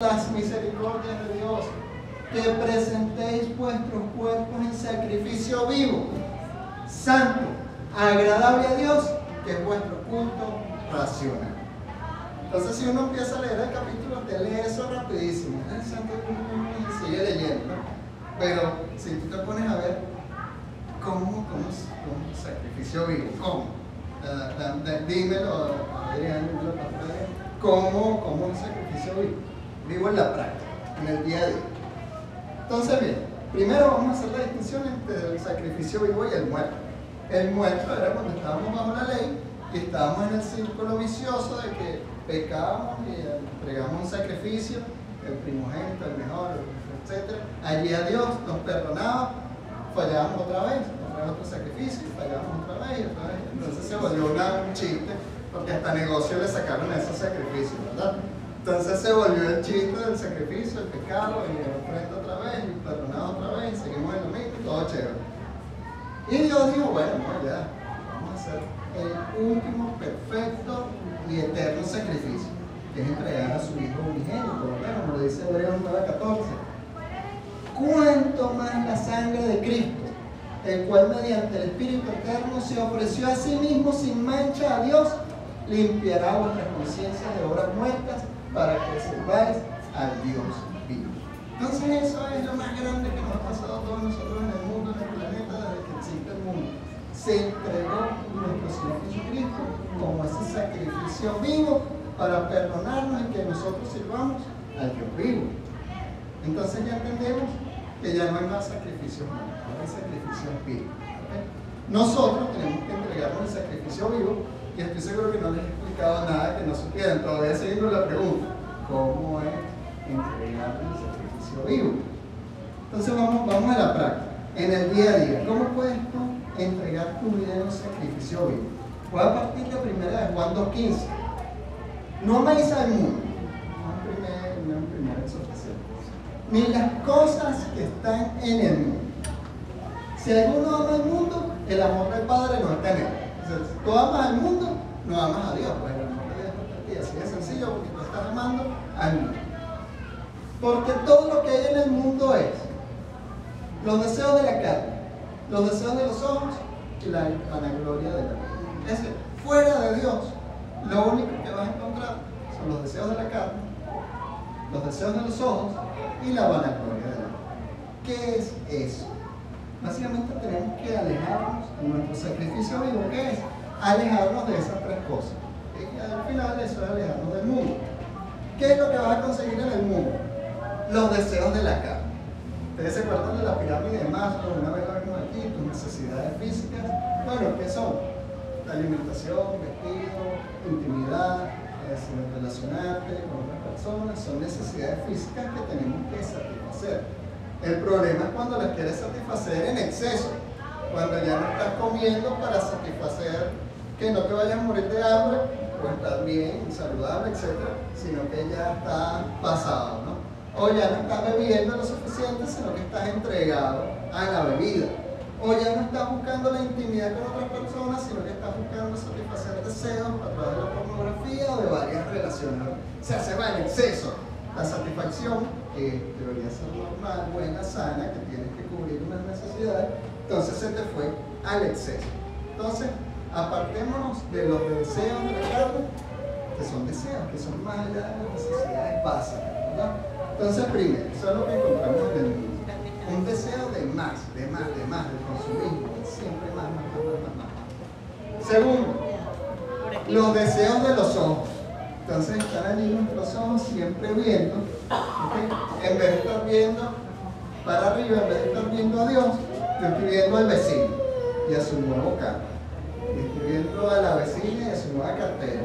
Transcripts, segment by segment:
las misericordias de Dios, que presentéis vuestros cuerpos en sacrificio vivo, santo, agradable a Dios, que es vuestro culto racional. Entonces, si uno empieza a leer el capítulo, te lee eso rapidísimo, y sigue leyendo, ¿no? Pero si tú te pones a ver cómo sacrificio vivo, dímelo, Adrián, ¿cómo un sacrificio vivo? Vivo en la práctica, en el día a día. Entonces, bien, primero vamos a hacer la distinción entre el sacrificio vivo y el muerto. El muerto era cuando estábamos bajo la ley y estábamos en el círculo vicioso de que pecábamos y entregamos un sacrificio, el primogénito, el mejor, etc. Allí a Dios nos perdonaba, fallábamos otra vez, otro sacrificio, fallábamos otra vez. Entonces se volvió un chiste, porque hasta negocio le sacaron esos sacrificios, ¿verdad? Entonces se volvió el chiste del sacrificio, el pecado, y el ofrenda otra vez, y perdonado otra vez, y seguimos en lo mismo, y todo chévere. Y Dios dijo, bueno, no, ya, vamos a hacer el último, perfecto y eterno sacrificio, que es entregar a su Hijo unigénito, ¿verdad? Como lo dice Hebreos 9:14. ¿Cuánto más la sangre de Cristo, el cual mediante el Espíritu Eterno se ofreció a sí mismo sin mancha a Dios, limpiará vuestras conciencias de obras muertas para que sirváis al Dios vivo? Entonces eso es lo más grande que nos ha pasado a todos nosotros en el mundo, en el planeta, desde que existe el mundo. Se entregó nuestro Señor Jesucristo como ese sacrificio vivo para perdonarnos y que nosotros sirvamos al Dios vivo. Entonces ya entendemos que ya no hay más sacrificios humanos, ahora hay sacrificios vivos. ¿Okay? Nosotros tenemos que entregarnos el sacrificio vivo. Y estoy seguro que no les he explicado nada que no supieran. Todavía seguimos la pregunta: ¿cómo es entregar el sacrificio vivo? Entonces vamos a la práctica. En el día a día, ¿cómo puedes tú entregar tu vida en un sacrificio vivo? Voy a partir de primera de Juan 2:15. No améis al mundo, una primera exhortación, ni las cosas que están en el mundo. Si alguno ama al mundo, el amor del Padre no está en él. Si tú amas al mundo, no amas a Dios, pues el amor de Dios no está en ti. Así de sencillo, porque tú estás amando al mundo. Porque todo lo que hay en el mundo es los deseos de la carne, los deseos de los ojos y la vanagloria de la vida. Es decir, fuera de Dios, lo único que vas a encontrar son los deseos de la carne, los deseos de los ojos y la vanagloria de la vida. ¿Qué es eso? Básicamente tenemos que alejarnos de nuestro sacrificio vivo. ¿Qué es? Alejarnos de esas tres cosas. Y al final eso es alejarnos del mundo. ¿Qué es lo que vas a conseguir en el mundo? Los deseos de la carne. ¿Ustedes se acuerdan de la pirámide de Maslow? Una vez la vimos aquí, tus necesidades físicas. Bueno, ¿qué son? La alimentación, vestido, intimidad, relacionarte con otras personas. Son necesidades físicas que tenemos que satisfacer. El problema es cuando las quieres satisfacer en exceso, cuando ya no estás comiendo para satisfacer que no te vayas a morir de hambre o estar bien, saludable, etc., sino que ya estás pasado, ¿no? O ya no estás bebiendo lo suficiente, sino que estás entregado a la bebida. O ya no estás buscando la intimidad con otras personas, sino que estás buscando satisfacer deseos a través de la pornografía o de varias relaciones. O sea, se va en exceso. La satisfacción, que debería ser normal, buena, sana, que tienes que cubrir unas necesidades, entonces se te fue al exceso. Entonces, apartémonos de los deseos de la carne, que son deseos, que son más allá de las necesidades básicas, ¿verdad? Entonces, primero, eso es lo que encontramos en el mundo. Un deseo de más, de consumismo, siempre más. Segundo, los deseos de los ojos. Entonces están allí nuestros ojos siempre viendo, ¿okay? En vez de estar viendo para arriba, en vez de estar viendo a Dios, yo estoy viendo al vecino y a su nuevo carro. Y estoy viendo a la vecina y a su nueva cartera.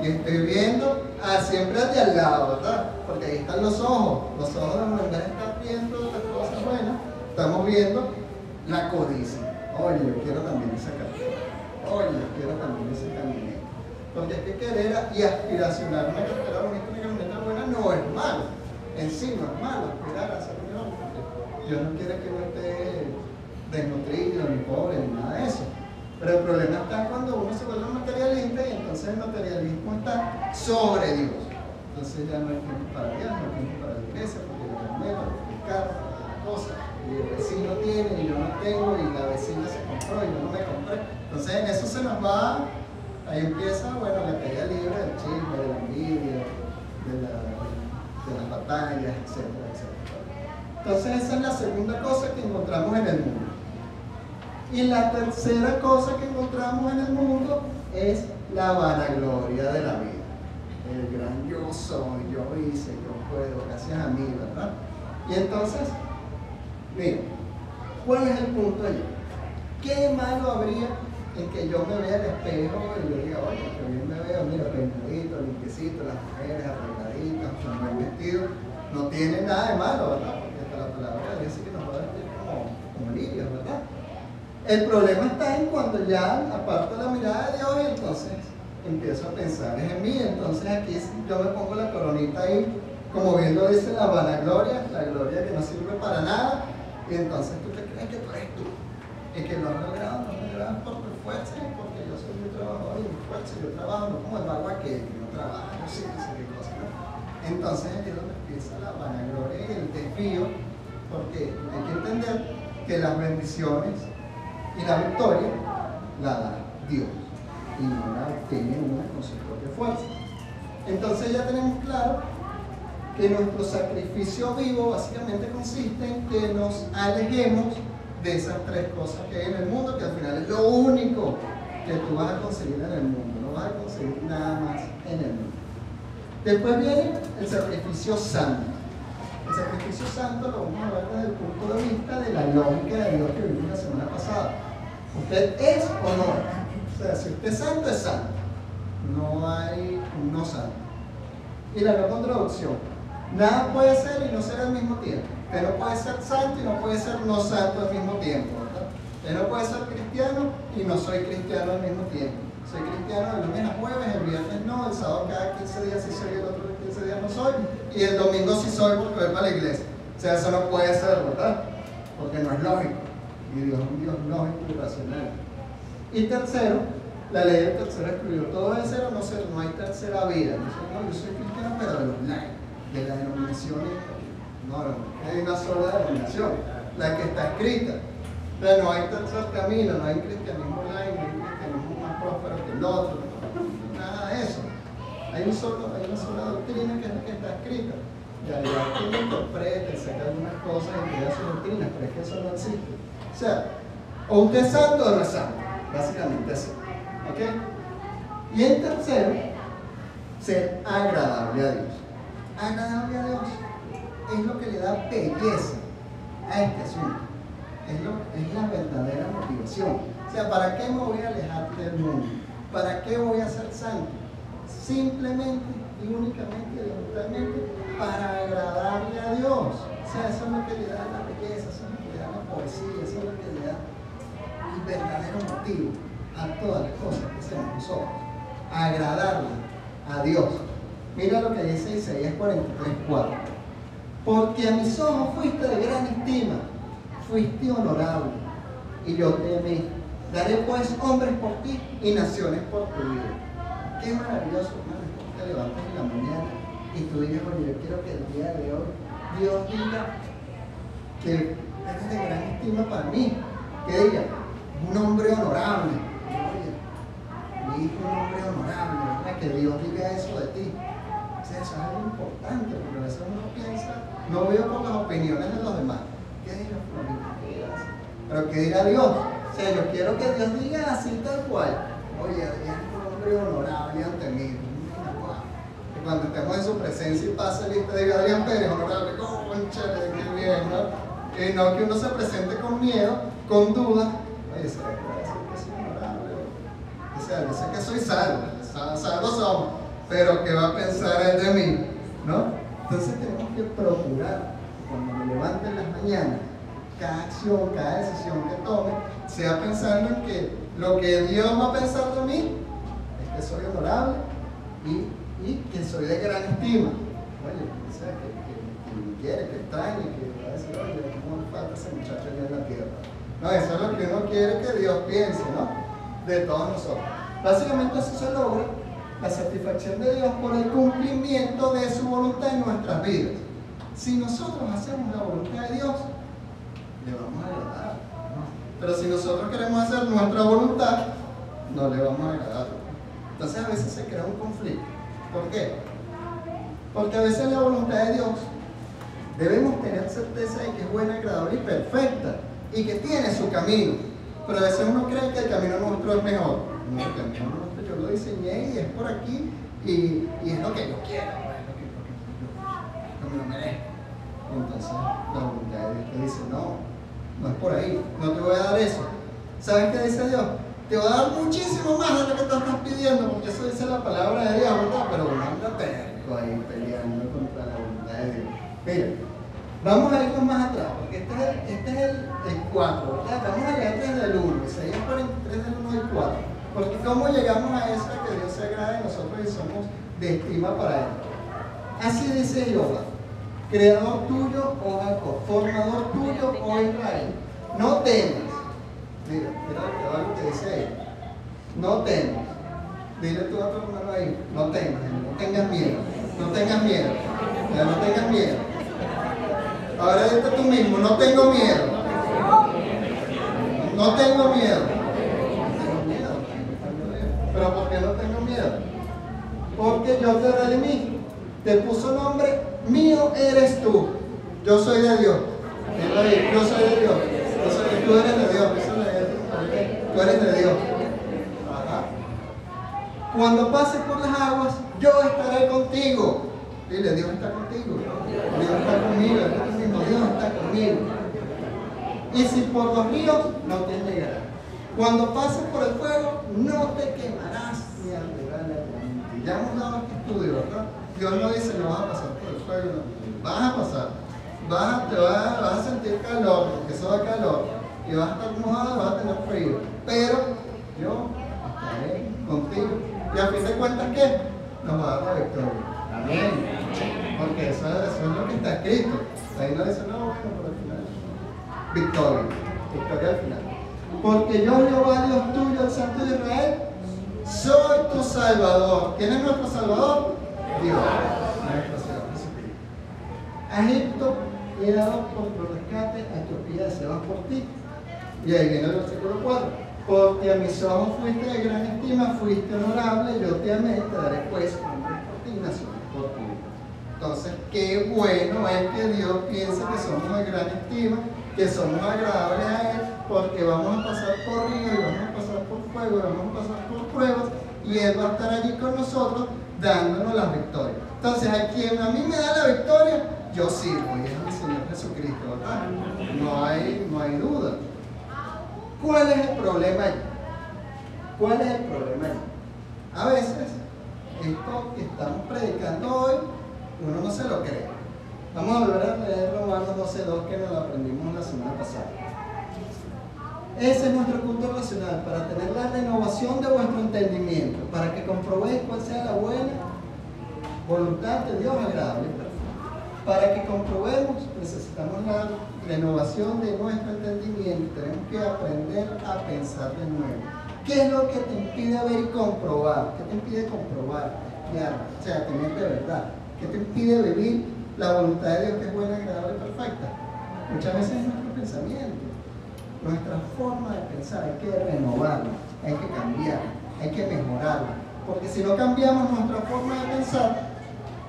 Y estoy viendo siempre al de al lado, ¿verdad? Porque ahí están los ojos. Los ojos, en vez de estar viendo las cosas buenas, estamos viendo la codicia. Oye, yo quiero también esa cartera. Oye, yo quiero también ese camioneta. Porque es que querer y aspiracionar una cartera bonita, una camioneta buena, no es malo. En sí no es malo aspirar a ser mejor. Dios no quiere que uno esté desnutrido, ni pobre, ni nada de eso. Pero el problema está cuando uno se vuelve materialista y entonces el materialismo está sobre Dios. Entonces ya no hay tiempo para Dios, no hay tiempo para la iglesia, porque el dinero, porque el carro, porque las cosas, y el vecino tiene y yo no tengo, y la vecina se compró y yo no me compré. Entonces en eso se nos va, ahí empieza, bueno, la caída libre del chisme, de la envidia, de las batallas, etcétera, etcétera. Entonces esa es la segunda cosa que encontramos en el mundo. Y la tercera cosa que encontramos en el mundo es la vanagloria de la vida. El gran yo soy, yo hice, yo puedo, gracias a mí, ¿verdad? Y entonces, miren, ¿cuál es el punto allí? ¿Qué malo habría en que yo me vea al espejo y le diga, oye, que bien me veo, mira, peinadito, limpiecito, las mujeres arregladitas, con buen vestido? No tiene nada de malo, ¿verdad? Porque hasta la palabra dice que nos va a vestir como lirios, ¿verdad? El problema está en cuando ya aparto la mirada de Dios y entonces empiezo a pensar en mí. Entonces aquí yo me pongo la coronita ahí, como bien lo dice la vanagloria, la gloria que no sirve para nada, y entonces tú te crees que tú eres tú, y que lo has logrado por tu fuerza, y porque yo soy un trabajador y mi fuerza, yo trabajo, no como el vago aquel que no trabaja, yo sí, no sé qué cosa, ¿no? Entonces aquí es donde empieza la vanagloria y el desvío, porque hay que entender que las bendiciones y la victoria la da Dios y no la obtiene una con su propia fuerza. Entonces ya tenemos claro que nuestro sacrificio vivo básicamente consiste en que nos alejemos de esas tres cosas que hay en el mundo, que al final es lo único que tú vas a conseguir en el mundo, no vas a conseguir nada más en el mundo. Después viene el sacrificio santo. El sacrificio santo lo vamos a ver desde el punto de vista de la lógica de Dios que vimos la semana pasada. ¿Usted es o no es? O sea, si usted es santo, es santo. No hay un no santo. Y la no contradicción. Nada puede ser y no ser al mismo tiempo. Usted no puede ser santo y no puede ser no santo al mismo tiempo, ¿verdad? Usted no puede ser cristiano y no soy cristiano al mismo tiempo. Soy cristiano de lunes a jueves, el viernes no, el sábado cada 15 días sí soy, el otro 15 días no soy, y el domingo sí soy porque voy para la iglesia. O sea, eso no puede ser, ¿verdad? Porque no es lógico. Y Dios es un Dios lógico y racional. Y tercero, la ley del tercero excluyó todo de ser o no ser, no hay tercera vida. No, yo soy cristiano, pero de los laicos, de la denominación. No, hay una sola denominación, la que está escrita. Pero no hay tercer camino, no hay cristianismo laico, no hay cristianismo más próspero que el otro, nada de eso. Hay una sola doctrina que es la que está escrita. Y al igual que uno interpreta y saca algunas cosas y crea sus doctrinas, pero es que eso no existe. O sea, o usted es santo o no es santo, básicamente así. ¿Ok? Y en tercero, ser agradable a Dios. Agradable a Dios es lo que le da belleza a este asunto. Es la verdadera motivación. O sea, ¿para qué me voy a alejar del mundo? ¿Para qué voy a ser santo? Simplemente y únicamente y totalmente para agradarle a Dios. O sea, eso es lo que le da la belleza, eso es lo que le da la poesía, eso es lo que le da el verdadero motivo a todas las cosas que hacemos nosotros. Agradarle a Dios. Mira lo que dice Isaías 43:4. Porque a mis ojos fuiste de gran estima, fuiste honorable, y yo te amé. Daré pues hombres por ti y naciones por tu vida. Qué maravilloso, hermano, que te levantes en la mañana y tú digas, oye, yo quiero que el día de hoy Dios diga que eres de gran estima para mí. Que diga, un hombre honorable. Oye, mi hijo es un hombre honorable, ¿verdad? Que Dios diga eso de ti. O sea, eso es algo importante, porque a veces uno piensa, no veo por las opiniones de los demás. ¿Qué dirá Florita? ¿Qué dirá así? Pero ¿qué dirá Dios? O sea, yo quiero que Dios diga así tal cual. Oye, Adrián es un hombre honorable ante mí. Que cuando estemos en su presencia y pase lista, diga Adrián Pérez, honorable, cónchale, qué bien, ¿no? Y no que uno se presente con miedo, con duda. Oye, ¿será que voy a decir que soy honorable? O sea, yo sé que soy salvo somos, pero ¿qué va a pensar él de mí? ¿No? Entonces tenemos que procurar, cuando me levante en las mañanas, cada acción, cada decisión que tome, sea pensando en que lo que Dios va a pensar de mí es que soy honorable y que soy de gran estima. Oye, o sea, que me quiere, que extrañe, que va a decir, oye, ¿cómo le falta ese muchacho allá en la tierra? No, eso es lo que uno quiere que Dios piense, ¿no? De todos nosotros. Básicamente eso se logra la satisfacción de Dios por el cumplimiento de su voluntad en nuestras vidas. Si nosotros hacemos la voluntad de Dios, le vamos a agradar. Pero si nosotros queremos hacer nuestra voluntad, no le vamos a agradar. Entonces a veces se crea un conflicto. ¿Por qué? Porque a veces la voluntad de Dios debemos tener certeza de que es buena, agradable y perfecta y que tiene su camino. Pero a veces uno cree que el camino nuestro es mejor. No, el camino nuestro yo lo diseñé y es por aquí y es lo que yo quiero, lo que me lo merezco. Entonces la voluntad de Dios te dice, no es por ahí, no te voy a dar eso. ¿Sabes qué dice Dios? Te va a dar muchísimo más de lo que tú estás pidiendo, porque eso dice la palabra de Dios, ¿verdad? Pero uno anda terco ahí peleando contra la voluntad de Dios. Mira, vamos a irnos más atrás, porque este es el 4, ¿verdad? Vamos a leer desde el 1, Isaías 43 del 1 al 4. Porque ¿cómo llegamos a eso? Que Dios se agrade de nosotros y somos de estima para Él. Así dice Jehová, creador tuyo, oh Jacob, formador tuyo, oh Israel. No temas. Mira lo que dice ahí. No temas. Dile tú a tu hermano ahí, no temas, no tengas miedo. No tengas miedo. Ya no tengas miedo. Ahora dite tú mismo, no tengo miedo. No tengo miedo. ¿Pero por qué no tengo miedo? Porque yo te redimí. Te puso nombre, mío eres tú. Yo soy de Dios. Yo soy de Dios. Tú eres de Dios. Tú eres de Dios. Ajá. Cuando pases por las aguas, yo estaré contigo. Dile, Dios está contigo. Dios está conmigo. Dios está conmigo. Y si por los ríos, no te anegarás. Cuando pases por el fuego, no te quemarás ni arderá la llama. Ya hemos dado este estudio, ¿verdad? Dios no dice, no vas a pasar por el fuego, no. Vas a pasar. Vas a sentir calor, porque eso da calor. Y vas a estar mojado, vas a tener frío. Pero yo estaré contigo. Y a fin de cuentas, ¿qué? Nos va a dar la victoria. Amén. Porque eso es lo que está escrito. Ahí no dice, no, bueno, por el final. Victoria. Victoria al final. Porque yo, Jehová, Dios tuyo, el Santo de Israel, soy tu Salvador. ¿Quién es nuestro Salvador? Dios, nuestro Señor Jesucristo. A Egipto he dado por tu rescate, a Etiopía deseaba por ti. Y ahí viene el versículo 4. Porque a mis ojos fuiste de gran estima, fuiste honorable, yo te amé, te daré pues hombres por ti, naciones por ti. Entonces, qué bueno es que Dios piense que somos de gran estima, que somos agradables a Él, porque vamos a pasar por ríos, y vamos a pasar por fuego, y vamos a pasar por pruebas, y Él va a estar allí con nosotros dándonos las victorias. Entonces, a quien a mí me da la victoria, yo sirvo, y es mi Señor Jesucristo, ¿verdad? No hay duda. ¿Cuál es el problema allí? ¿Cuál es el problema allí? A veces, esto que estamos predicando hoy, uno no se lo cree. Vamos a volver a leer Romanos 12:2 que nos lo aprendimos la semana pasada. Ese es nuestro culto racional, para tener la renovación de vuestro entendimiento, para que comprobéis cuál sea la buena voluntad de Dios agradable y perfecta. Para que comprobemos, necesitamos la renovación de nuestro entendimiento. Tenemos que aprender a pensar de nuevo. ¿Qué es lo que te impide ver y comprobar? ¿Qué te impide comprobar? O sea, tener de verdad. ¿Qué te impide vivir la voluntad de Dios que es buena, agradable y perfecta? Muchas veces es nuestro pensamiento, nuestra forma de pensar. Hay que renovarla, hay que cambiarla, hay que mejorarla. Porque si no cambiamos nuestra forma de pensar,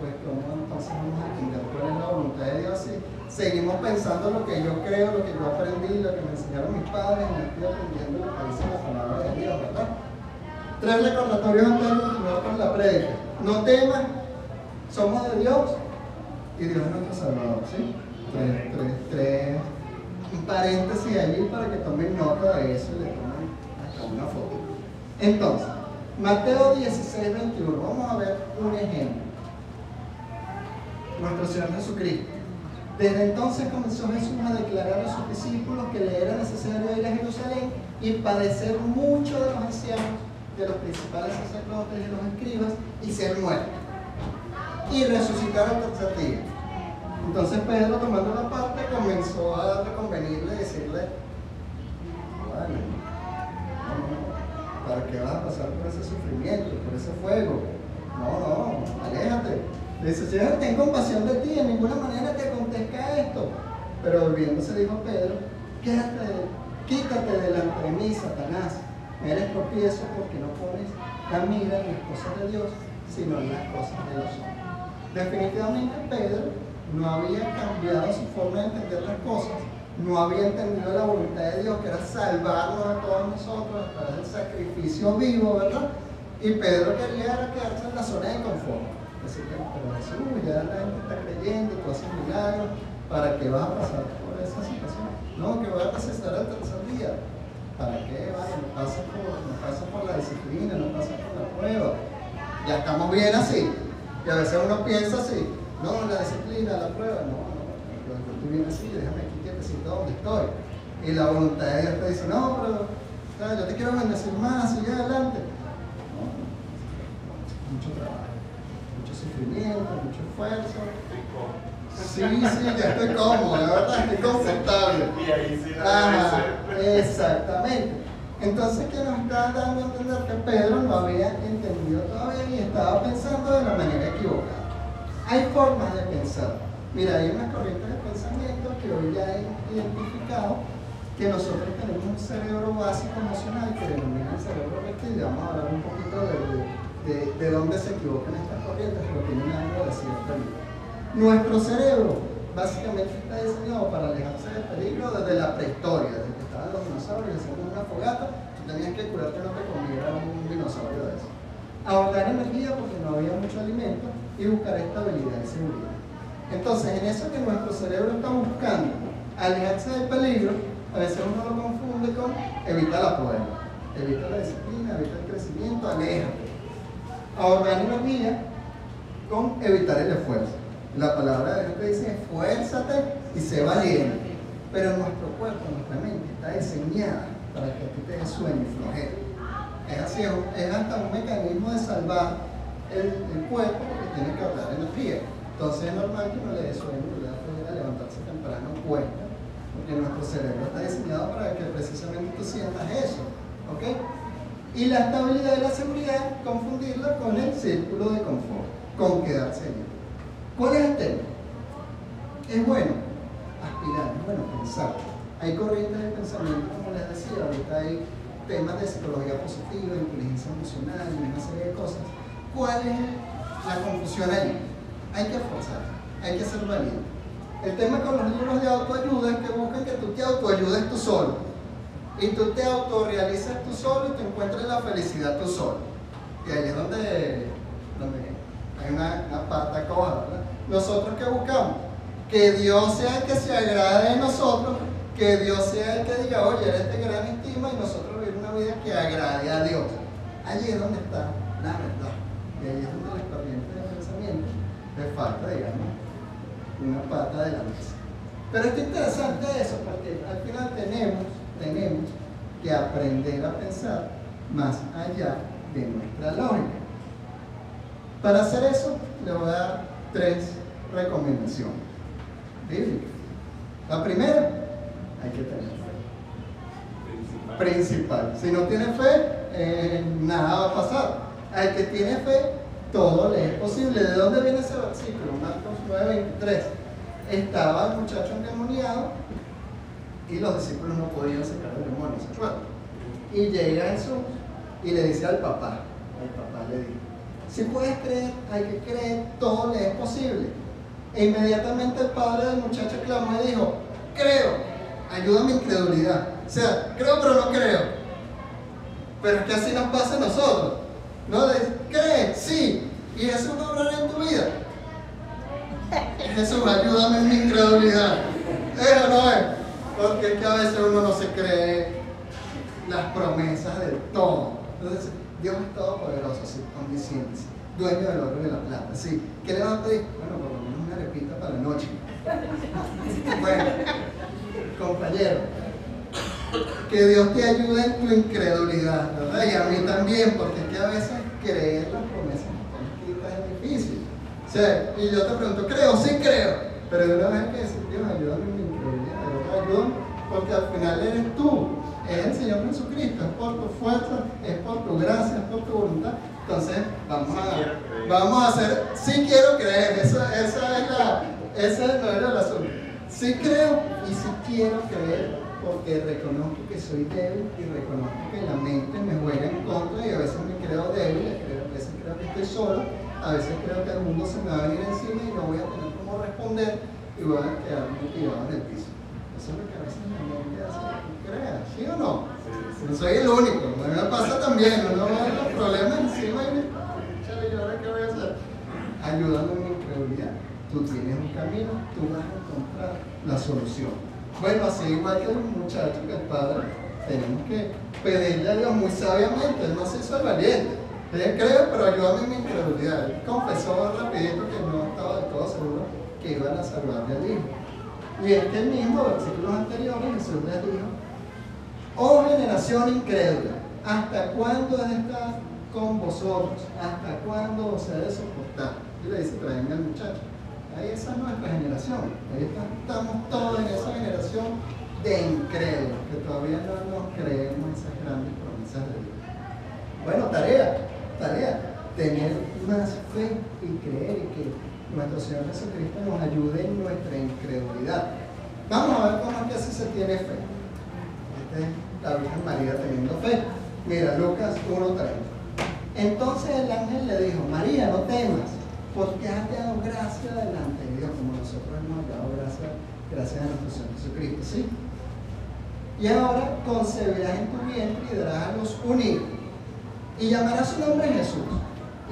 pues ¿cómo entonces vamos a entender cuál es la voluntad de Dios? Si seguimos pensando lo que yo creo, lo que yo aprendí, lo que me enseñaron mis padres, y no estoy aprendiendo lo que dice la palabra de Dios, ¿verdad? 3 recordatorios antes de continuar con la prédica. No temas, somos de Dios y Dios es nuestro Salvador, ¿sí? Tres paréntesis allí para que tomen nota de eso y le tomen hasta una foto. Entonces, Mateo 16:21, vamos a ver un ejemplo. Nuestro Señor Jesucristo. Desde entonces comenzó Jesús a declarar a sus discípulos que le era necesario ir a Jerusalén y padecer mucho de los ancianos, de los principales sacerdotes y los escribas, y ser muerto y resucitar al tercer día. Entonces Pedro, tomando la parte, comenzó a reconvenirle y decirle: vale, ¿para qué vas a pasar por ese sufrimiento, por ese fuego? No, aléjate. Le dice, Señor, ten compasión de ti, en ninguna manera te acontezca esto. Pero volviéndose dijo Pedro, quítate delante de mí, Satanás. Me eres tropiezo porque no pones la mira en las cosas de Dios, sino en las cosas de los hombres. Definitivamente Pedro no había cambiado su forma de entender las cosas, no había entendido la voluntad de Dios, que era salvarnos a todos nosotros a través del sacrificio vivo, ¿verdad? Y Pedro quería quedarse en la zona de confort. Decir, pero Jesús, ya la gente está creyendo, tú haces milagros, ¿para qué vas a pasar por esa situación? No, que voy a resucitar al tercer día. ¿Para qué? Vale, no pasa por la disciplina, no pasa por la prueba. Ya estamos bien así. Y a veces uno piensa así, no, la disciplina, la prueba, no, yo estoy bien así, déjame aquí quietecito donde estoy. Y la voluntad de Dios te dice, no, pero yo te quiero bendecir más, sigue adelante. No, mucho trabajo, mucho sufrimiento, mucho esfuerzo. Sí, ya estoy cómodo, la verdad, estoy confortable. Y ahí sí exactamente. Entonces, ¿qué nos está dando a entender? Que Pedro no había entendido todavía y estaba pensando de la manera equivocada. Hay formas de pensar. Mira, hay unas corrientes de pensamiento que hoy ya he identificado que nosotros tenemos un cerebro básico emocional que denomina el cerebro reptil. Vamos a hablar un poquito de dónde se equivocan estas corrientes, pero tienen algo de cierto libro. Nuestro cerebro básicamente está diseñado para alejarse del peligro desde la prehistoria, desde que estaban los dinosaurios haciendo una fogata, tú tenías que curar que no te comiera un dinosaurio de eso. Ahorrar energía porque no había mucho alimento y buscar estabilidad y seguridad. Entonces, en eso que nuestro cerebro está buscando alejarse del peligro, a veces uno lo confunde con evita la prueba, evita la disciplina, evita el crecimiento, aléjate. Ahorrar energía con evitar el esfuerzo. La palabra de Dios te dice esfuérzate y sé valiente. Pero nuestro cuerpo, nuestra mente está diseñada para que a ti te dé sueño y flojera. Es así, es hasta un mecanismo de salvar el cuerpo porque tiene que ahorrar energía. Entonces es normal que uno le dé sueño, le dé flojera, levantarse temprano cuesta, porque nuestro cerebro está diseñado para que precisamente tú sientas eso. ¿Ok? Y la estabilidad y la seguridad, confundirla con el círculo de confort, con quedarse allí. ¿Cuál es el tema? Es bueno aspirar, es bueno pensar. Hay corrientes de pensamiento, como les decía, ahorita hay temas de psicología positiva, inteligencia emocional y una serie de cosas. ¿Cuál es la confusión allí? Hay que esforzarse, hay que ser valiente. El tema con los libros de autoayuda es que buscan que tú te autoayudes tú solo. Y tú te autorrealices tú solo y te encuentres la felicidad tú solo. Y ahí es donde hay una pata coja, ¿verdad? Nosotros que buscamos que Dios sea el que se agrade de nosotros, que Dios sea el que diga, oye, eres de gran estima y nosotros vivir una vida que agrade a Dios. Allí es donde está la verdad. Y ahí es donde las corrientes de pensamiento le falta, digamos, una pata de la mesa. Pero es interesante eso, porque al final tenemos que aprender a pensar más allá de nuestra lógica. Para hacer eso, le voy a dar 3 recomendaciones bíblicas. La primera, hay que tener fe. Principal. Si no tiene fe, nada va a pasar. Al que tiene fe, todo le es posible. ¿De dónde viene ese versículo? Marcos 9:23. Estaba el muchacho endemoniado y los discípulos no podían sacar el demonio, ¿se acuerdan? Y llega Jesús y le dice al papá le dijo, si puedes creer, hay que creer, todo le es posible. E inmediatamente el padre del muchacho clamó y dijo, creo, ayuda a mi incredulidad. O sea, creo pero no creo. Pero es que así nos pasa a nosotros. No le dices, cree, sí, y Jesús va a obrar en tu vida. Jesús, ayúdame en mi incredulidad. Eso no es. Porque es que a veces uno no se cree las promesas del todo. Entonces, Dios es todopoderoso, sí, omnisciente, dueño del oro y de la plata. Sí. ¿Qué le vas a pedir? Bueno, por lo menos una arepita para la noche. Bueno, compañero, que Dios te ayude en tu incredulidad, ¿verdad? Y a mí también, porque es que a veces creer las promesas es difícil. O sea, y yo te pregunto, ¿creo? Sí creo. Pero de una vez hay que decir, Dios, ayúdame en mi incredulidad, ayúdame, porque al final eres tú. Es el Señor Jesucristo, es por tu fuerza, es por tu gracia, es por tu voluntad Entonces, vamos a hacer, sí quiero creer, esa es el asunto. Sí creo y sí quiero creer, porque reconozco que soy débil y reconozco que la mente me juega en contra y a veces me creo débil, a veces creo que estoy solo, a veces creo que el mundo se me va a venir encima y no voy a tener cómo responder y voy a quedarme tirado en el piso. Eso es lo que a veces la mente hace que tú creas, ¿sí o no? No soy el único, a mí me pasa también, uno ve los problemas encima y me chale, ¿y ahora qué voy a hacer? Ayúdame en mi incredulidad. Tú tienes un camino, tú vas a encontrar la solución. Bueno, así igual que el muchacho, que el padre, tenemos que pedirle a Dios muy sabiamente. Él no se hizo el valiente. Él cree, pero ayúdame en mi incredulidad. Él confesó rapidito que no estaba del todo seguro que iban a salvarle al hijo. Y este mismo, versículos anteriores, Jesús les dijo: oh generación incrédula, ¿hasta cuándo he de estar con vosotros? ¿Hasta cuándo os he de soportar? Y le dice: tráiganme al muchacho. Ahí esa es nuestra generación. Ahí estamos todos en esa generación de incrédulos, que todavía no nos creemos esas grandes promesas de Dios. Bueno, tarea, tener más fe y creer y que nuestro Señor Jesucristo nos ayude en nuestra incredulidad. Vamos a ver cómo es que así se tiene fe. Esta es la Virgen María teniendo fe. Mira, Lucas 1:30. Entonces el ángel le dijo: María, no temas, porque has hallado gracia delante de Dios, como nosotros hemos hallado gracias a nuestro Señor Jesucristo, ¿sí? Y ahora concebirás en tu vientre y darás a luz un hijo, y llamarás su nombre Jesús,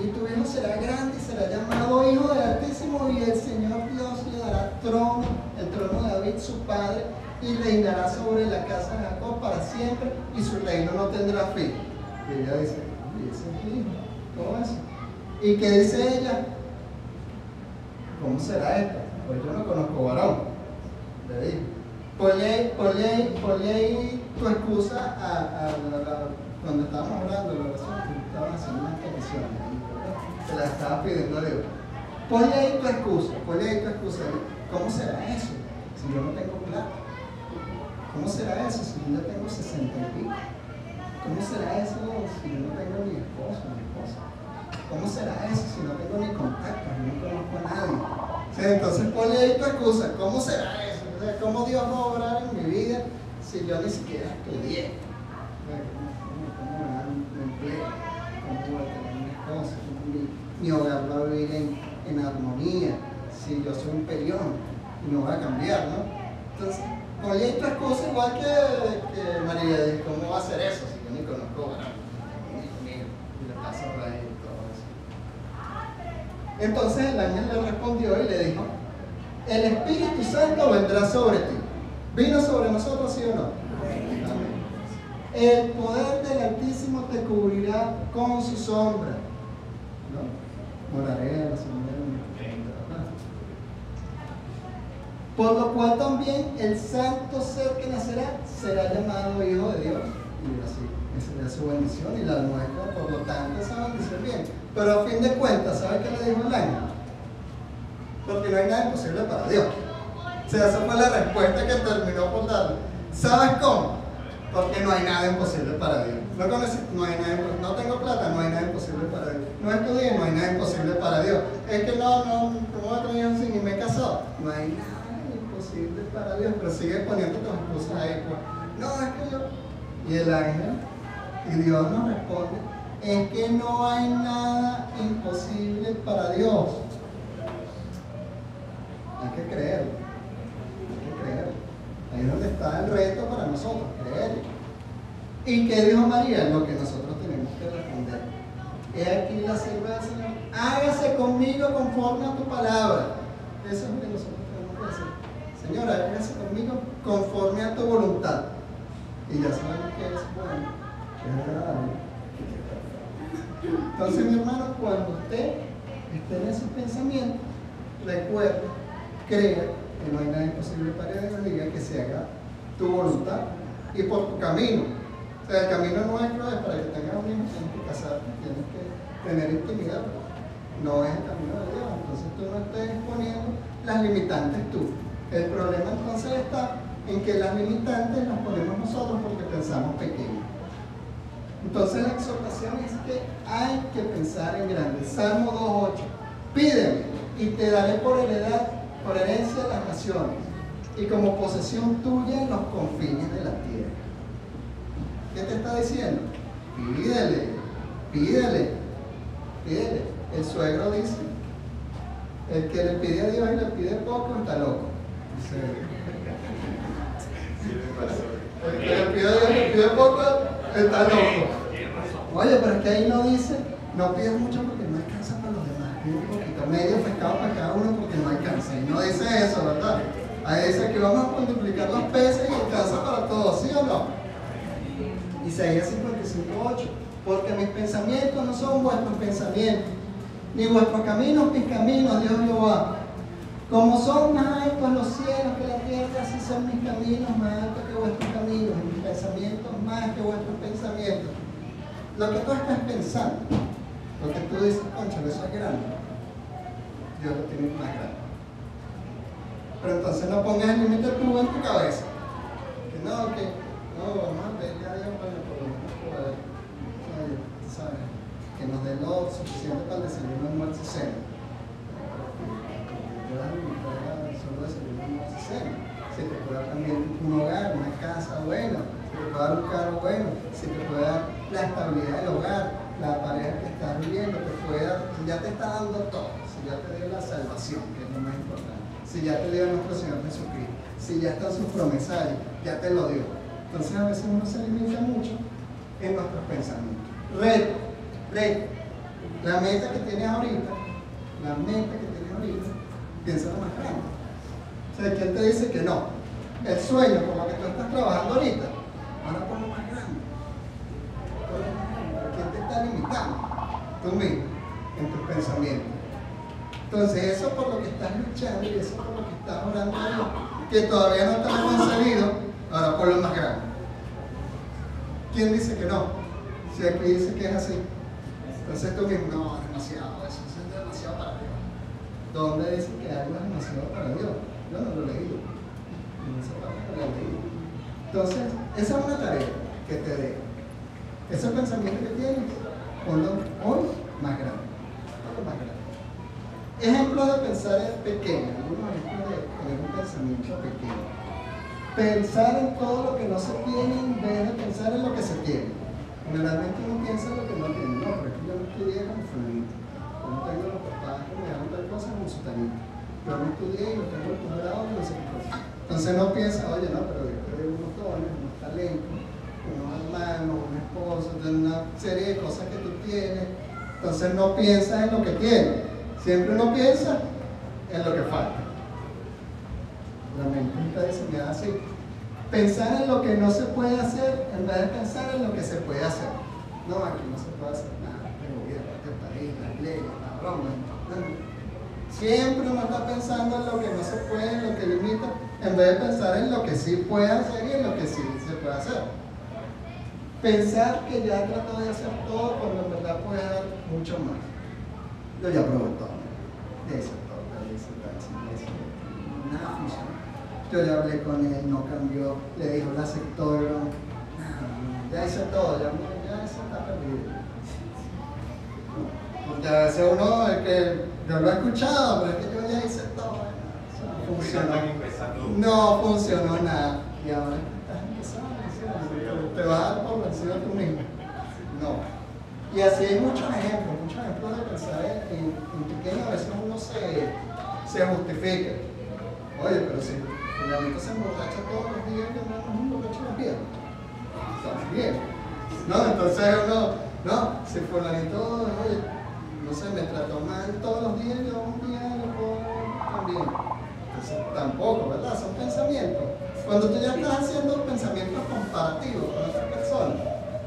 y tu hijo será grande y será llamado Hijo del Altísimo, y el Señor Dios le dará trono, el trono de David su padre, y reinará sobre la casa de Jacob para siempre, y su reino no tendrá fin. Y ella dice: ¿y ese es mi hijo? ¿Cómo es? ¿Y qué dice ella? ¿Cómo será esto? Pues yo no conozco varón. Le digo: ponle ahí tu excusa cuando estábamos hablando de la oración, que estaban haciendo unas peticiones, se las estaba pidiendo a Dios. Ponle ahí tu excusa. ¿Cómo será eso si yo no tengo plata? ¿Cómo será eso si yo ya tengo 60 y pico? ¿Cómo será eso si yo no tengo ni esposo ni esposa? ¿Cómo será eso si no tengo ni contactos, no conozco a nadie? O sea, entonces ponle ahí tu excusa. ¿Cómo será eso? O sea, ¿cómo Dios va a obrar en mi vida si yo ni siquiera estudié? ¿Cómo me dan un empleo? ¿Cómo voy a tener una esposa? Mi hogar va a vivir en armonía si yo soy un peleón y no va a cambiar, ¿no? Entonces, ponle ahí tu excusa igual que María dice: ¿cómo va a ser eso si yo ni conozco a nadie? Y le paso por ahí. Entonces el ángel le respondió y le dijo: el Espíritu Santo vendrá sobre ti. ¿Vino sobre nosotros, sí o no? Amén. El poder del Altísimo te cubrirá con su sombra, ¿no? Moraré a la sombra de mi por lo cual también el santo ser que nacerá será llamado Hijo de Dios. Y así, esa será su bendición y la nuestra, por lo tanto, esa bendición bien. Pero a fin de cuentas, ¿sabe qué le dijo el ángel? Porque no hay nada imposible para Dios. O sea, esa fue la respuesta que terminó por darle. ¿Sabes cómo? Porque no hay nada imposible para Dios. No tengo plata, no hay nada imposible para Dios. No estudié, no hay nada imposible para Dios. Es que ¿cómo voy a tener hijos si ni me he casado? No hay nada imposible para Dios, pero sigue poniendo tus cosas ahí. Pues. No, es que yo... Y el ángel, y Dios nos responde: es que no hay nada imposible para Dios. Hay que creerlo. Ahí es donde está el reto para nosotros, creerlo. ¿Y qué dijo María? Lo que nosotros tenemos que responder. He aquí la sierva del Señor, hágase conmigo conforme a tu palabra. Eso es lo que nosotros tenemos que hacer. Señor, hágase conmigo conforme a tu voluntad. Y ya sabemos que es bueno, que es agradable. Entonces, mi hermano, cuando usted esté en esos pensamientos, recuerde, crea que no hay nada imposible para Dios, diga que se haga tu voluntad y por tu camino. O sea, el camino nuestro es para que tengas un hijo, tienes que casarte, tienes que tener intimidad, pero no es el camino de Dios. Entonces tú no estés poniendo las limitantes tú. El problema entonces está en que las limitantes las ponemos nosotros porque pensamos pequeño. Entonces la exhortación es que hay que pensar en grande. Salmo 2:8. Pídeme y te daré por herencia las naciones, y como posesión tuya los confines de la tierra. ¿Qué te está diciendo? Pídele, pídele, pídele. El suegro dice, el que le pide a Dios y le pide poco está loco. El que le pide a Dios y le pide poco está loco. Oye, pero es que ahí no dice, no pides mucho porque no alcanza para los demás. Pide un poquito, medio pescado para cada uno porque no alcanza. Y no dice eso, ¿verdad? Ahí dice que vamos a multiplicar los peces y alcanza para todos, ¿sí o no? Isaías 55:8. Porque mis pensamientos no son vuestros pensamientos, ni vuestros caminos mis caminos, Dios Jehová. Como son más altos los cielos que la tierra, así son mis caminos más altos que vuestros caminos, y mis pensamientos más que vuestros pensamientos. Lo que tú estás pensando, lo que tú dices, concha, eso es grande, Dios lo tiene más grande. Pero entonces no pongas el límite tú en tu cabeza. Que no, vamos a pedirle a Dios para que por lo menos poder, ¿sabes? Que nos dé lo suficiente para el desayuno, almuerzo y cena. Solo desayuno, almuerzo y cena. Si te puede dar también un hogar, una casa buena, si te puede dar un carro bueno, si te puede dar la estabilidad del hogar, la pareja que estás viviendo, te puede dar, si ya te está dando todo, si ya te dio la salvación, que es lo más importante. Si ya te dio nuestro Señor Jesucristo, si ya están sus promesarios, ya te lo dio. Entonces a veces uno se limita mucho en nuestros pensamientos. Reto. La meta que tienes ahorita, piensa lo más grande. O sea, ¿quién te dice que no? El sueño por lo que tú estás trabajando ahorita, ahora por lo más grande. ¿Quién te está limitando? Tú mismo, en tus pensamientos. Entonces eso por lo que estás luchando y eso por lo que estás orando a Dios, que todavía no te lo han concedido, ahora por lo más grande. ¿Quién dice que no? Si aquí dice que es así. Entonces tú mismo, no, es demasiado, eso es demasiado para Dios. ¿Dónde dice que algo es demasiado para Dios? Yo no lo he leído. En esa parte no lo he leído. Entonces, esa es una tarea que te dejo. Ese pensamiento que tienes, ponlo hoy más grande. Ponlo más grande. Ejemplos de pensar en pequeño, algunos ejemplos de tener un pensamiento pequeño. Pensar en todo lo que no se tiene en vez de pensar en lo que se tiene. Generalmente uno piensa en lo que no tiene. No, pero es que yo no estudié como fulanito. Yo no tengo los papás que me dan tal cosa como sutanito. Yo no estudié y no tengo el posgrado y no sé qué cosa. Entonces no piensa, oye, no, pero Dios te dio unos dones, unos talentos, unos hermanos, un esposo, una serie de cosas que tú tienes. Entonces no piensas en lo que tienes. Siempre uno piensa en lo que falta. La mente está diseñada así. Pensar en lo que no se puede hacer en vez de pensar en lo que se puede hacer. No, aquí no se puede hacer nada. El gobierno, el país, las leyes, la broma. Siempre uno está pensando en lo que no se puede, en lo que limita, en vez de pensar en lo que sí puede hacer y en lo que sí se puede hacer. Pensar que ya trató de hacer todo cuando en verdad puede dar mucho más. Yo ya probé todo. Ya hice todo, nada funcionó. Yo ya hablé con él, no cambió, le dijo, la aceptó, ya hice todo, ya eso está perdido. Porque a veces uno, el que yo lo he escuchado, pero es que yo ya hice todo, eso no funcionó. No funcionó nada. Y ahora estás empezando, te vas a dar por vencido tú mismo. No. Y así hay muchos ejemplos de pensar en pequeño. A veces uno se justifica. Oye, pero si fulanito se emborracha todos los días, yo no es un borracho los viernes. Está bien. No, entonces uno, no, si fulanito, oye, no sé, me trató mal todos los días, yo un día lo puedo también. Entonces tampoco, ¿verdad? Son pensamientos. Cuando tú ya estás haciendo pensamientos comparativos con otras personas,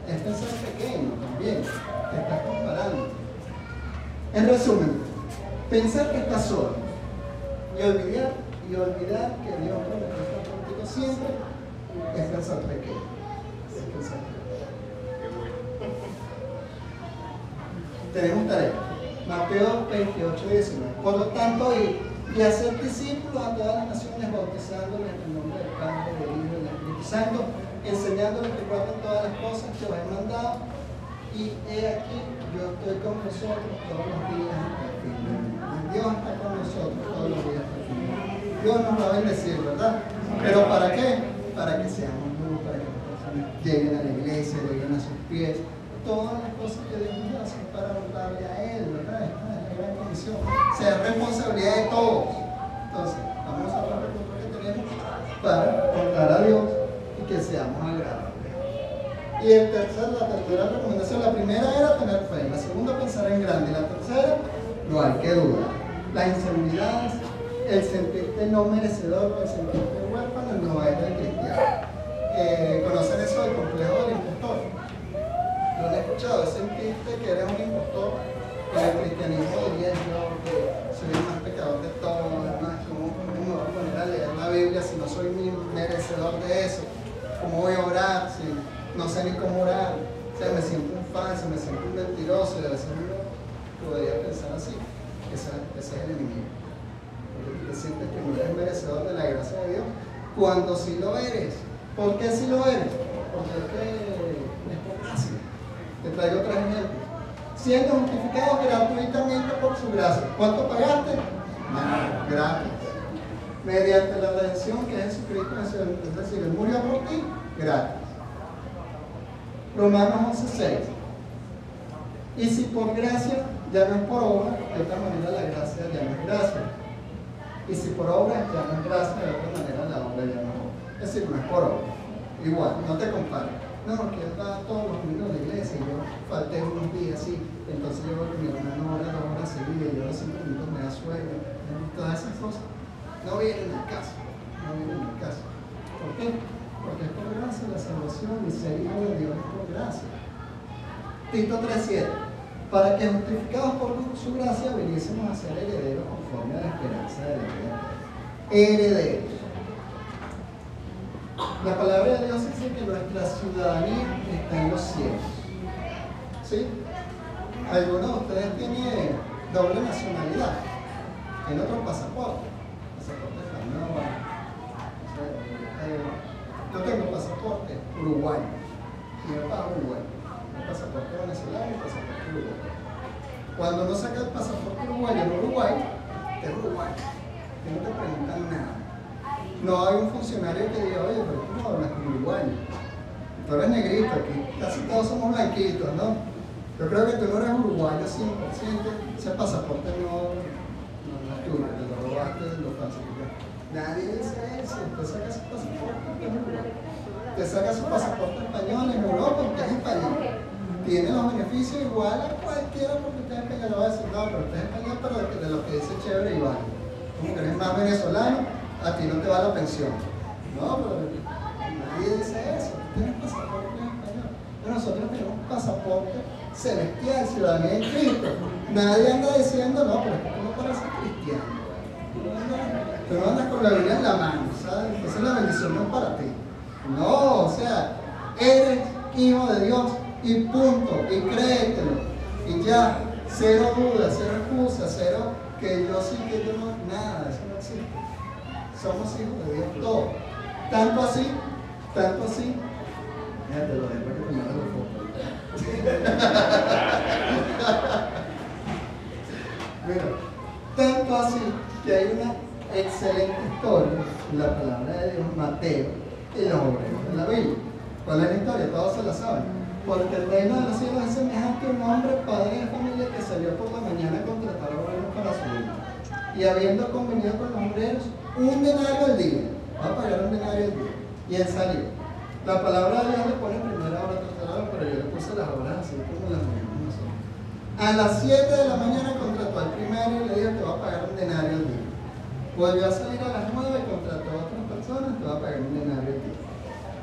es pensar pequeño también. Te estás comparando. En resumen, pensar que estás solo y olvidar que Dios está contigo siempre es pensar pequeño. Tenemos tarea. Mateo 28:19. Por lo tanto, ir y hacer discípulos a todas las naciones, bautizándoles en el nombre del Padre, del Hijo y del Espíritu Santo, enseñándoles que guarden todas las cosas que os he mandado. y he aquí, yo estoy con vosotros todos los días hasta el fin del mundo. Dios está con nosotros todos los días hasta el fin del mundo. Dios nos va a bendecir, ¿verdad? ¿Pero para qué? Para que seamos luz, para que las personas lleguen a la iglesia, lleguen a sus pies. Todas las cosas que Dios nos hace para honrarle a Él, ¿verdad? Esta es la gran comisión. O sea, es responsabilidad de todos. Entonces, vamos a hablar de lo que tenemos para honrar a Dios y que seamos agradables. Y la tercera recomendación, la primera era tener fe, la segunda pensar en grande, y la tercera, no hay que dudar. Las inseguridades, el sentirte no merecedor, el sentirte huérfano, no es del cristiano. ¿Conocen eso del complejo del impostor? ¿Lo han escuchado? Es sentirte que eres un impostor. En el cristianismo diría yo que soy el más pecador de todos, además, ¿cómo me voy a poner a leer la Biblia si no soy merecedor de eso? ¿Cómo voy a orar si no sé ni cómo orar? O sea, me siento un falso, me siento un mentiroso, y a veces uno podría pensar así. Ese es el enemigo. Porque te sientes que no eres merecedor de la gracia de Dios, cuando sí lo eres. ¿Por qué sí lo eres? Porque es que es por gracia. Te traigo otros ejemplos. Siendo justificados gratuitamente por su gracia. ¿Cuánto pagaste? Nada, gratis. Mediante la redención que es Jesucristo, es decir, Él murió por ti, gratis. Romanos 11:6. Y si por gracia ya no es por obra, de otra manera la gracia ya no es gracia. Y si por obra ya no es gracia, de otra manera la obra ya no es obra. Es decir, no es por obra. Igual, no te compares. No, que él va todos los domingos a la iglesia y yo falté unos días así. Entonces yo voy con mi hermano ahora 2 horas seguidas y yo a los 5 minutos me da sueño. Todas esas cosas no vienen al caso. No vienen al caso. ¿Por qué? Porque es por gracia la salvación y ser hijo de Dios es por gracia. Tito 3:7. Para que justificados por su gracia viniésemos a ser herederos conforme a la esperanza de la vida. Herederos. La palabra de Dios dice que nuestra ciudadanía está en los cielos. ¿Sí? ¿Alguno de ustedes tiene doble nacionalidad? ¿Tiene otro pasaporte? Pasaporte español. Yo tengo pasaporte uruguayo. Y yo pago uruguayo. El pasaporte venezolano y el pasaporte uruguayo. Cuando uno saca el pasaporte uruguayo en Uruguay, es uruguayo. Y no te preguntan nada. No hay un funcionario que diga, oye, pero tú no hablas con uruguayo. Tú eres negrito, aquí casi todos somos blanquitos, ¿no? Yo creo que tú no eres uruguayo 100%, ese pasaporte no es tuyo, te lo robaste, lo falsificaste. Nadie dice eso, usted saca su pasaporte en Uruguay. Usted saca su pasaporte español en Europa, usted es español. Tiene los beneficios igual a cualquiera porque usted es español. Le va a decir, no, pero usted es español, pero de lo que dice chévere igual. Como que eres más venezolano, a ti no te va la pensión. No, pero nadie dice eso. Tienes pasaporte en español. Pero nosotros tenemos pasaporte celestial, ciudadanía en Cristo. Nadie anda diciendo, no, pero es que tú no pareces cristiano. Tú no andas con la Biblia en la mano, ¿sabes? Entonces la bendición no es para ti. No, o sea, eres hijo de Dios y punto. Y créetelo. Y ya, cero dudas, cero excusas, cero que yo sí, que yo no, nada, eso no existe. Somos hijos de Dios todos. Tanto así, ya te lo dejo para que te mandes los fotos. Mira, tanto así que hay una excelente historia en la palabra de Dios, Mateo, y los obreros de la Biblia. ¿Cuál es la historia? Todos se la saben. Porque el reino de los cielos es semejante a un hombre, padre de familia, que salió por la mañana a contratar obreros para su vida. Y habiendo convenido con los obreros, un denario al día. Va a pagar un denario al día. Y él salió. La palabra de Dios le pone primera hora, tercera hora, pero yo le puse las horas así como las mañanas nosotros. A las 7 de la mañana contrató al primero y le dijo que va a pagar un denario al día. Volvió a salir a las 9 y contrató a otras personas que va a pagar un denario al día.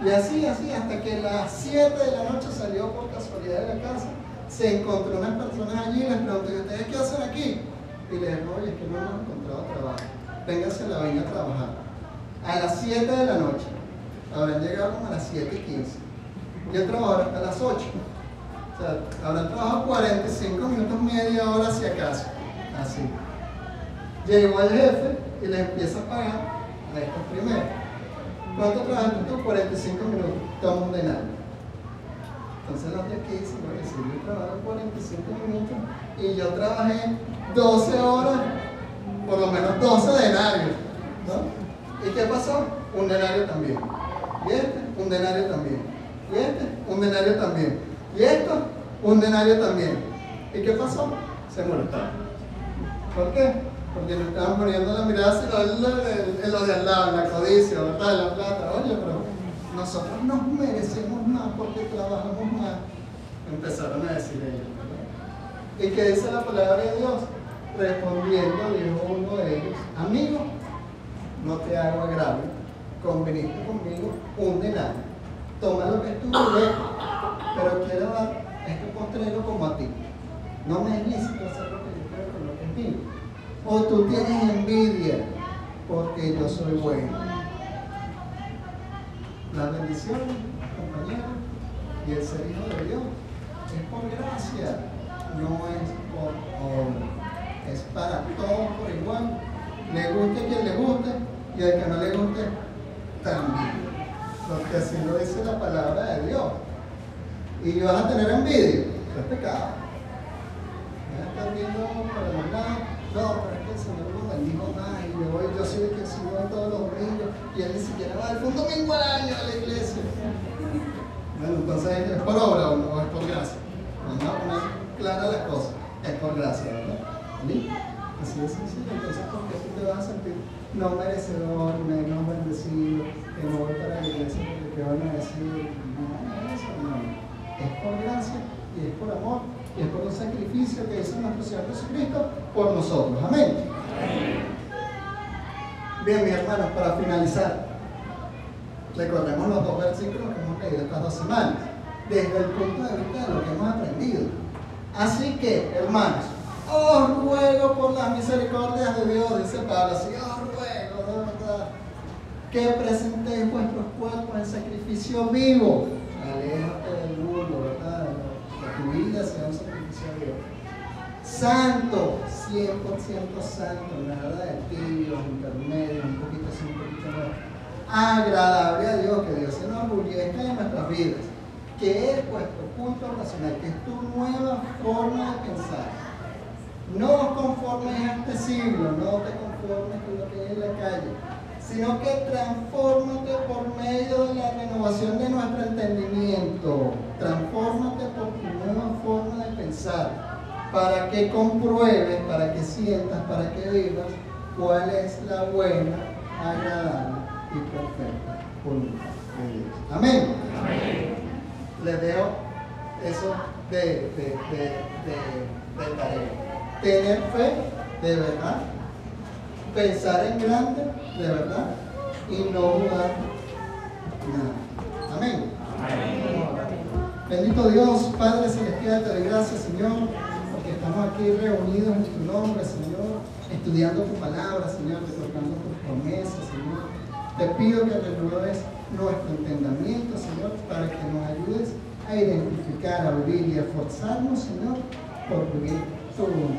Y así, hasta que a las 7 de la noche salió por casualidad de la casa, se encontró unas personas allí y les preguntó, ¿y ustedes qué hacen aquí? Y le dijo, oye, es que no hemos encontrado trabajo. Vénganse la vaina a trabajar. A las 7 de la noche. Habrán llegado como a las 7:15. Y el trabajo hasta las 8. O sea, habrán trabajado 45 minutos, media hora si acaso. Así. Llegó el jefe y les empieza a pagar a estos primeros. ¿Cuánto trabajaste tú? 45 minutos. Toma un denario. Entonces la otra que dice, bueno, si yo trabajo 45 minutos y yo trabajé 12 horas, por lo menos 12 denarios, ¿no? ¿Y qué pasó? Un denario también. Y este, un denario también. Y este, un denario también. Y esto, un denario también. ¿Y qué pasó? Se molestaron. ¿Por qué? Porque nos estaban poniendo la mirada en lo de al lado, en la codicia, ¿verdad? En la plata. Oye, pero nosotros nos merecemos más porque trabajamos más. Empezaron a decir ellos, ¿verdad? ¿Y qué dice la palabra de Dios? Respondiendo, dijo uno de ellos, amigo, no te hago agravio, conviniste conmigo un denario, toma lo que es tuyo, pero quiero dar este postrero como a ti. No me es lícito hacer lo que yo quiero con lo que es mío. O tú tienes envidia porque yo soy bueno. Las bendiciones, compañeros, y el ser hijo de Dios es por gracia, no es por obra. Es para todos por igual. Le guste quien le guste y al que no le guste también. Porque así lo dice la palabra de Dios. Y vas a tener envidia, eso es pecado. Vas a estar viendo para los lados. No, pero es que el Señor lo bendijo más y yo soy el que sigo en todos los domingos y él ni siquiera va un domingo al año a la iglesia. Bueno, entonces ¿es por obra o no es por gracia? Vamos a poner claras las cosas. Es por gracia, ¿verdad? ¿Sí? Así de sencillo. Entonces, ¿por qué tú te vas a sentir no merecedor, menos bendecido, que no voy para la iglesia porque te van a decir? No, eso no. Es por gracia y es por amor. Y es por un sacrificio que hizo nuestro Señor Jesucristo por nosotros. Amén. Bien, mis hermanos, para finalizar, recordemos los dos versículos que hemos leído estas 2 semanas, desde el punto de vista de lo que hemos aprendido. Así que, hermanos, os ruego por las misericordias de Dios, dice Pablo, así os ruego, de verdad, que presentéis vuestros cuerpos en sacrificio vivo. Aléjate del mundo, ¿verdad? Que tu vida sea un sacrificio a Dios. Santo, 100% santo, nada de tibios, intermedios, un poquito así, un poquito no. Agradable a Dios, que Dios se enorgullezca en nuestras vidas, que es vuestro punto racional, que es tu nueva forma de pensar. No os conformes a este siglo, no te conformes con lo que hay en la calle, sino que transfórmate por medio de la renovación de nuestro entendimiento. Transfórmate por tu nueva forma de pensar, para que compruebes, para que sientas, para que vivas cuál es la buena, agradable y perfecta voluntad de Dios. Amén. Amén. Les dejo eso de tarea. Tener fe de verdad, pensar en grande de verdad y no dudar nada. Amén. Amén. Bendito Dios, Padre Celestial, te doy gracias, Señor, porque estamos aquí reunidos en tu nombre, Señor, estudiando tu palabra, Señor, recordando tus promesas, Señor. Te pido que renueves nuestro entendimiento, Señor, para que nos ayudes a identificar, a vivir y a esforzarnos, Señor, por vivir tu voluntad.